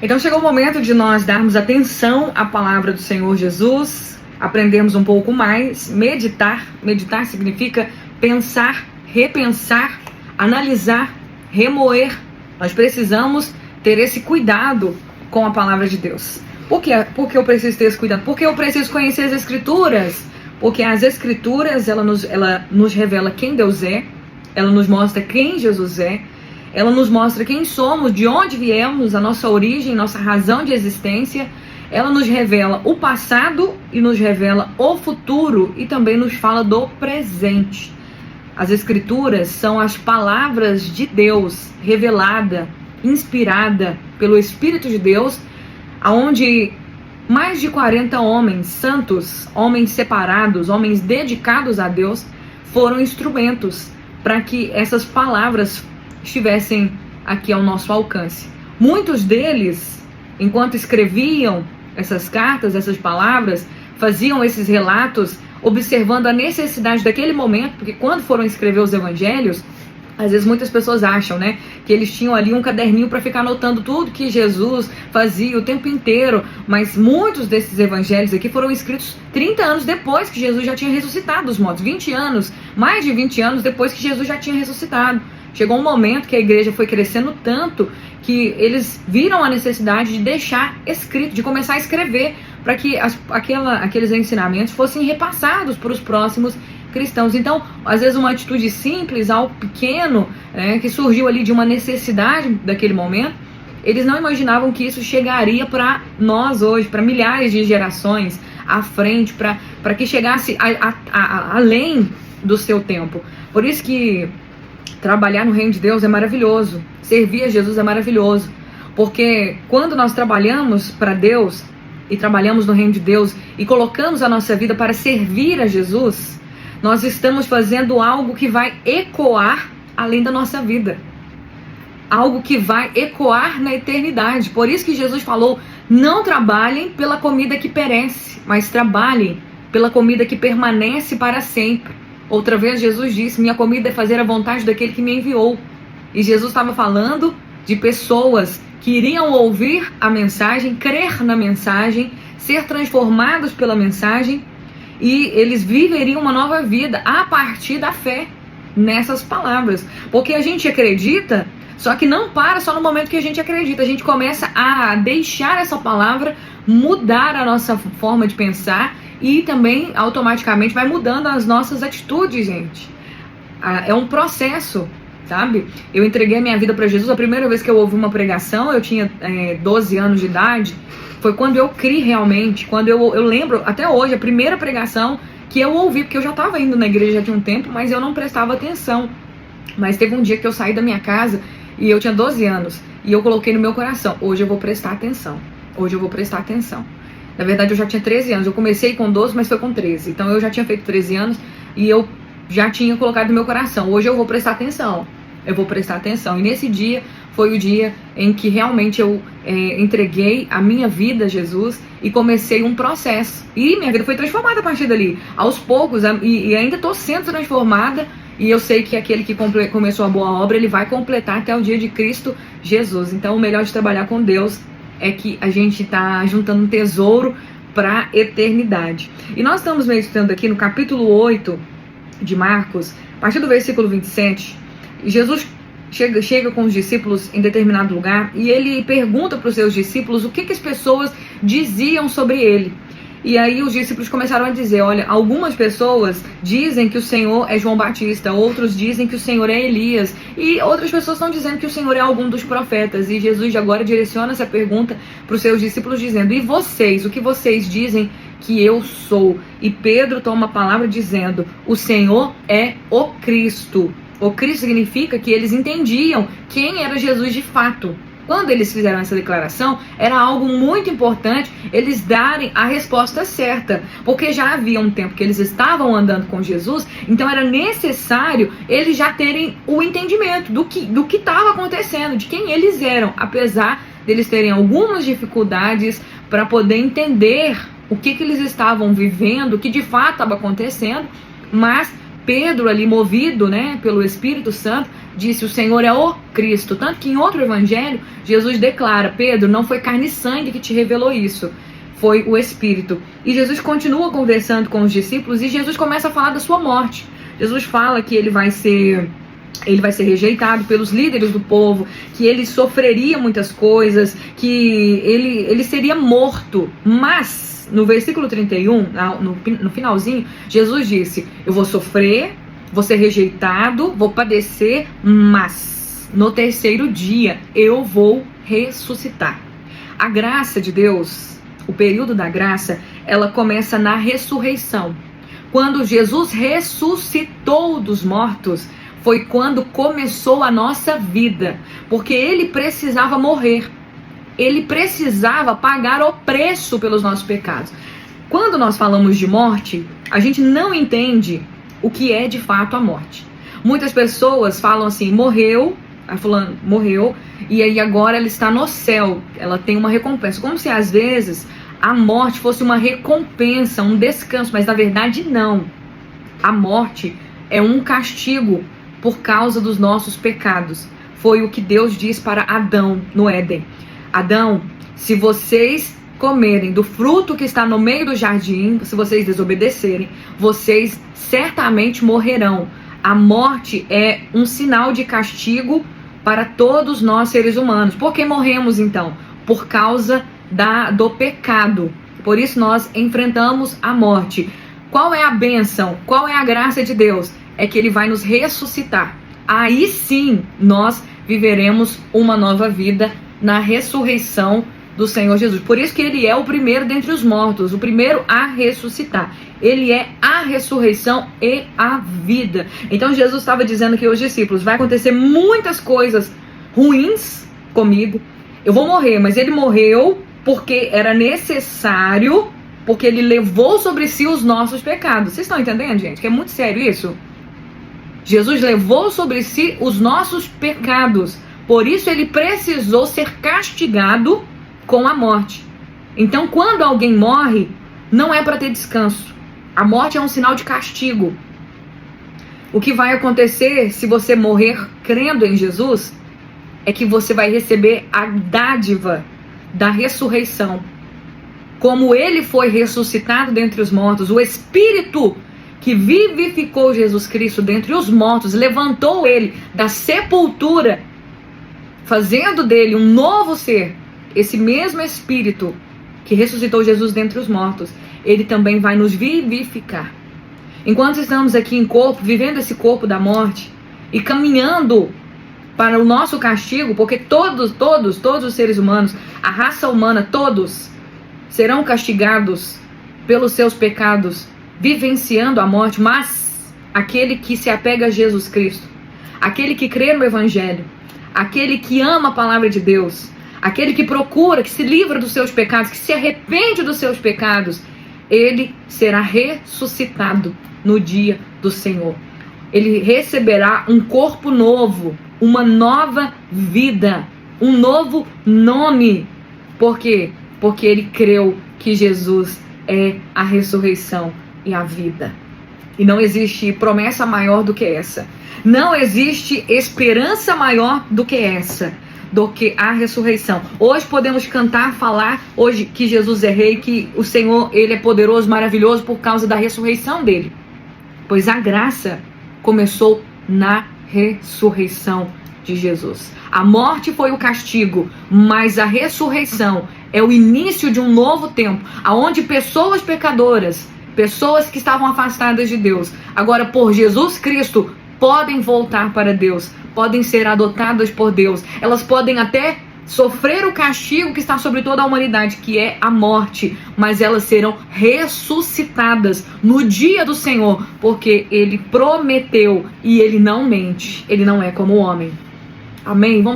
Então chegou o momento de nós darmos atenção à palavra do Senhor Jesus, aprendermos um pouco mais, meditar. Meditar significa pensar, repensar, analisar, remoer. Nós precisamos ter esse cuidado com a palavra de Deus. Por que eu preciso ter esse cuidado? Porque eu preciso conhecer as Escrituras. Porque as Escrituras, ela nos revela quem Deus é, ela nos mostra quem Jesus é, ela nos mostra quem somos, de onde viemos, a nossa origem, nossa razão de existência. Ela nos revela o passado e nos revela o futuro e também nos fala do presente. As Escrituras são as palavras de Deus revelada, inspirada pelo Espírito de Deus, aonde mais de 40 homens santos, homens separados, homens dedicados a Deus, foram instrumentos para que essas palavras estivessem aqui ao nosso alcance. Muitos deles, enquanto escreviam essas cartas, essas palavras, faziam esses relatos observando a necessidade daquele momento, porque quando foram escrever os evangelhos, às vezes muitas pessoas acham, né, que eles tinham ali um caderninho para ficar anotando tudo que Jesus fazia o tempo inteiro, mas muitos desses evangelhos aqui foram escritos 30 anos depois que Jesus já tinha ressuscitado dos mortos, 20 anos, mais de 20 anos depois que Jesus já tinha ressuscitado. Chegou um momento que a igreja foi crescendo tanto que eles viram a necessidade de deixar escrito, de começar a escrever, para que aqueles ensinamentos fossem repassados para os próximos cristãos. Então, às vezes uma atitude simples, algo pequeno, que surgiu ali de uma necessidade daquele momento, eles não imaginavam que isso chegaria para nós hoje, para milhares de gerações à frente, para que chegasse além do seu tempo. Por isso que trabalhar no reino de Deus é maravilhoso, servir a Jesus é maravilhoso, porque quando nós trabalhamos para Deus e trabalhamos no reino de Deus e colocamos a nossa vida para servir a Jesus, nós estamos fazendo algo que vai ecoar além da nossa vida, algo que vai ecoar na eternidade. Por isso que Jesus falou: não trabalhem pela comida que perece, mas trabalhem pela comida que permanece para sempre. Outra vez Jesus disse: minha comida é fazer a vontade daquele que me enviou. E Jesus estava falando de pessoas que iriam ouvir a mensagem, crer na mensagem, ser transformados pela mensagem, e eles viveriam uma nova vida a partir da fé nessas palavras. Porque a gente acredita, só que não para só no momento que a gente acredita. A gente começa a deixar essa palavra mudar a nossa forma de pensar e também automaticamente vai mudando as nossas atitudes, gente. É um processo, sabe? Eu entreguei a minha vida para Jesus. A primeira vez que eu ouvi uma pregação, eu tinha 12 anos de idade. Foi quando eu criei realmente, quando eu lembro até hoje, a primeira pregação que eu ouvi, porque eu já estava indo na igreja já tinha um tempo, mas eu não prestava atenção. Mas teve um dia que eu saí da minha casa e eu tinha 12 anos e eu coloquei no meu coração: hoje eu vou prestar atenção, hoje eu vou prestar atenção. Na verdade eu já tinha 13 anos, eu comecei com 12, mas foi com 13, então eu já tinha feito 13 anos e eu já tinha colocado no meu coração: hoje eu vou prestar atenção, eu vou prestar atenção. E nesse dia foi o dia em que realmente eu entreguei a minha vida a Jesus e comecei um processo. E minha vida foi transformada a partir dali. Aos poucos, e ainda estou sendo transformada. E eu sei que aquele que começou a boa obra, ele vai completar até o dia de Cristo Jesus. Então o melhor de trabalhar com Deus é que a gente está juntando um tesouro para a eternidade. E nós estamos meditando aqui no capítulo 8 de Marcos, a partir do versículo 27. Jesus chega com os discípulos em determinado lugar e ele pergunta para os seus discípulos o que as pessoas diziam sobre ele. E aí os discípulos começaram a dizer: olha, algumas pessoas dizem que o Senhor é João Batista, outros dizem que o Senhor é Elias, e outras pessoas estão dizendo que o Senhor é algum dos profetas. E Jesus agora direciona essa pergunta para os seus discípulos dizendo: e vocês, o que vocês dizem que eu sou? E Pedro toma a palavra dizendo: o Senhor é o Cristo. O Cristo significa que eles entendiam quem era Jesus de fato. Quando eles fizeram essa declaração, era algo muito importante eles darem a resposta certa, porque já havia um tempo que eles estavam andando com Jesus, então era necessário eles já terem o entendimento do que estava acontecendo, de quem eles eram, apesar deles terem algumas dificuldades para poder entender o que eles estavam vivendo, o que de fato estava acontecendo, mas Pedro ali, movido, pelo Espírito Santo, disse: o Senhor é o Cristo. Tanto que em outro evangelho, Jesus declara: Pedro, não foi carne e sangue que te revelou isso, foi o Espírito. E Jesus continua conversando com os discípulos e Jesus começa a falar da sua morte. Jesus fala que ele vai ser rejeitado pelos líderes do povo, que ele sofreria muitas coisas, que ele seria morto. Mas, no versículo 31, no finalzinho, Jesus disse: eu vou sofrer, vou ser rejeitado, vou padecer, mas no terceiro dia eu vou ressuscitar. A graça de Deus, o período da graça, ela começa na ressurreição. Quando Jesus ressuscitou dos mortos, foi quando começou a nossa vida, porque ele precisava morrer, ele precisava pagar o preço pelos nossos pecados. Quando nós falamos de morte, a gente não entende o que é de fato a morte. Muitas pessoas falam assim: morreu, a fulana morreu, e aí agora ela está no céu, ela tem uma recompensa, como se às vezes a morte fosse uma recompensa, um descanso, mas na verdade não. A morte é um castigo por causa dos nossos pecados. Foi o que Deus diz para Adão no Éden: Adão, se vocês comerem do fruto que está no meio do jardim, se vocês desobedecerem, vocês certamente morrerão. A morte é um sinal de castigo para todos nós seres humanos. Por que morremos então? Por causa do pecado. Por isso nós enfrentamos a morte. Qual é a bênção? Qual é a graça de Deus? É que ele vai nos ressuscitar. Aí sim nós viveremos uma nova vida na ressurreição do Senhor Jesus. Por isso que ele é o primeiro dentre os mortos, o primeiro a ressuscitar. Ele é a ressurreição e a vida. Então Jesus estava dizendo que os discípulos: vai acontecer muitas coisas ruins comigo. Eu vou morrer, mas ele morreu porque era necessário, porque ele levou sobre si os nossos pecados. Vocês estão entendendo, gente? Que é muito sério isso. Jesus levou sobre si os nossos pecados. Por isso ele precisou ser castigado com a morte. Então, quando alguém morre, não é para ter descanso. A morte é um sinal de castigo. O que vai acontecer se você morrer crendo em Jesus é que você vai receber a dádiva da ressurreição. Como ele foi ressuscitado dentre os mortos, o Espírito que vivificou Jesus Cristo dentre os mortos, levantou ele da sepultura, fazendo dele um novo ser. Esse mesmo Espírito que ressuscitou Jesus dentre os mortos, ele também vai nos vivificar. Enquanto estamos aqui em corpo, vivendo esse corpo da morte e caminhando para o nosso castigo, porque todos os seres humanos, a raça humana, todos serão castigados pelos seus pecados, vivenciando a morte. Mas aquele que se apega a Jesus Cristo, aquele que crê no Evangelho, aquele que ama a palavra de Deus, aquele que procura, que se livra dos seus pecados, que se arrepende dos seus pecados, ele será ressuscitado no dia do Senhor. Ele receberá um corpo novo, uma nova vida, um novo nome. Por quê? Porque ele creu que Jesus é a ressurreição e a vida. E não existe promessa maior do que essa. Não existe esperança maior do que essa, do que a ressurreição. Hoje podemos cantar, falar hoje que Jesus é rei, que o Senhor, ele é poderoso, maravilhoso por causa da ressurreição dele. Pois a graça começou na ressurreição de Jesus. A morte foi o castigo, mas a ressurreição é o início de um novo tempo, aonde pessoas pecadoras, pessoas que estavam afastadas de Deus, agora por Jesus Cristo podem voltar para Deus, podem ser adotadas por Deus. Elas podem até sofrer o castigo que está sobre toda a humanidade, que é a morte, mas elas serão ressuscitadas no dia do Senhor, porque ele prometeu e ele não mente, ele não é como o homem. Amém? Vamos